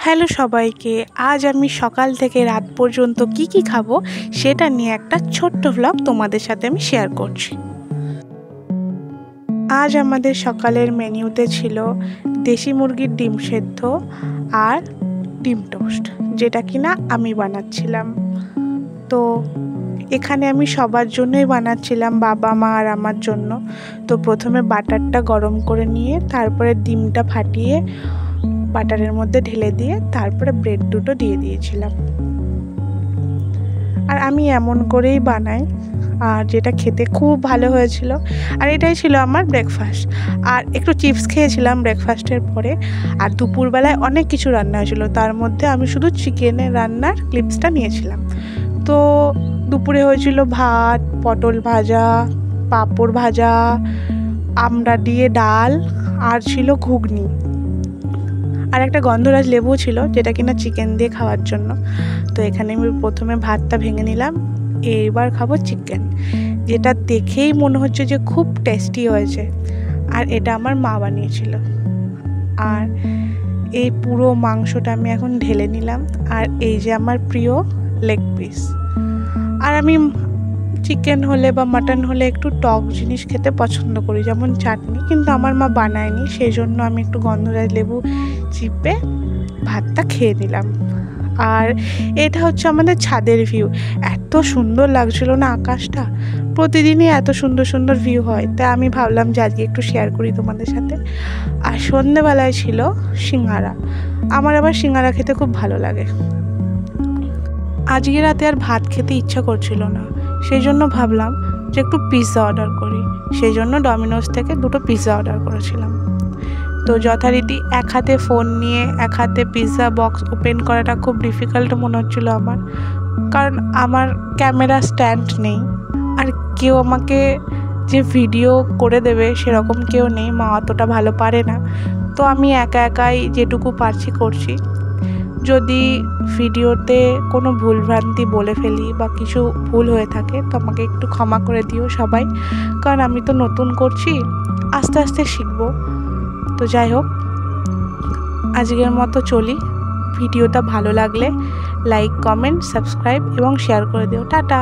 Hello সবাইকে, আজ আমি সকাল থেকে রাত পর্যন্ত কি খাবো সেটা নিয়ে একটা ছোট্ট ভ্লগ তোমাদের সাথে আমি শেয়ার করছি। আজ আমাদের সকালের মেনুতে ছিল দেশি মুরগির ডিম সেদ্ধ আর ডিম টোস্ট, যেটা কিনা আমি বানাচ্ছিলাম। তো এখানে আমি সবার জন্যই বানাচ্ছিলাম, বাবা মা আর আমার জন্য। তো প্রথমে বাটারটা গরম করে নিয়ে তারপরে ডিমটা ফাটিয়ে বাটারের মধ্যে ঢেলে দিয়ে তারপরে ব্রেড দুটো দিয়ে দিয়েছিলাম। আর আমি এমন করেই বানাই, আর যেটা খেতে খুব ভালো হয়েছিল। আর এটাই ছিল আমার ব্রেকফাস্ট। আর একটু চিপস খেয়েছিলাম ব্রেকফাস্টের পরে। আর দুপুরবেলায় অনেক কিছু রান্না হয়েছিল, তার মধ্যে আমি শুধু চিকেনের রান্নার ক্লিপসটা নিয়েছিলাম। তো দুপুরে হয়েছিল ভাত, পটল ভাজা, পাঁপড় ভাজা, আমড়া দিয়ে ডাল, আর ছিল ঘুগনি, আর একটা গন্ধরাজ লেবু ছিল যেটা কিনা চিকেন দিয়ে খাওয়ার জন্য। তো এখানে আমি প্রথমে ভাতটা ভেঙে নিলাম, এবার খাবো চিকেন, যেটা দেখেই মনে হচ্ছে যে খুব টেস্টি হয়েছে। আর এটা আমার মা বানিয়েছিল। আর এই পুরো মাংসটা আমি এখন ঢেলে নিলাম। আর এই যে আমার প্রিয় লেগ পিস। আর আমি চিকেন হলে বা মাটন হলে একটু টক জিনিস খেতে পছন্দ করি, যেমন চাটনি, কিন্তু আমার মা বানায়নি, সেই জন্য আমি একটু গন্ধরাজ লেবু চিপে ভাতটা খেয়ে নিলাম। আর এটা হচ্ছে আমাদের ছাদের ভিউ। এত সুন্দর লাগছিল না আকাশটা, প্রতিদিনই এত সুন্দর সুন্দর ভিউ হয়, তাই আমি ভাবলাম যে আজকে একটু শেয়ার করি তোমাদের সাথে। আর সন্ধ্যেবেলায় ছিল সিঙ্গারা। আমার আবার সিঙ্গারা খেতে খুব ভালো লাগে। আজকে রাতে আর ভাত খেতে ইচ্ছা করছিল না, সেই জন্য ভাবলাম যে একটু পিৎজা অর্ডার করি। সেই জন্য ডমিনোস থেকে 2টো পিৎজা অর্ডার করেছিলাম। তো যথারীতি এক হাতে ফোন নিয়ে এক হাতে পিৎজা বক্স ওপেন করাটা খুব ডিফিকাল্ট মনে হচ্ছিল আমার, কারণ আমার ক্যামেরা স্ট্যান্ড নেই, আর কেউ আমাকে যে ভিডিও করে দেবে সেরকম কেউ নেই, মা অতটা ভালো পারে না। তো আমি একা একাই যেটুকু পারছি করছি। যদি ভিডিওতে কোনো ভুলভ্রান্তি বলে ফেলি বা কিছু ভুল হয়ে থাকে তো আমাকে একটু ক্ষমা করে দিও সবাই, কারণ আমি তো নতুন করছি, আস্তে আস্তে শিখবো। তো যাই হোক, আজকের মতো চলি। ভিডিওটা ভালো লাগলে লাইক, কমেন্ট, সাবস্ক্রাইব এবং শেয়ার করে দিও। টাটা।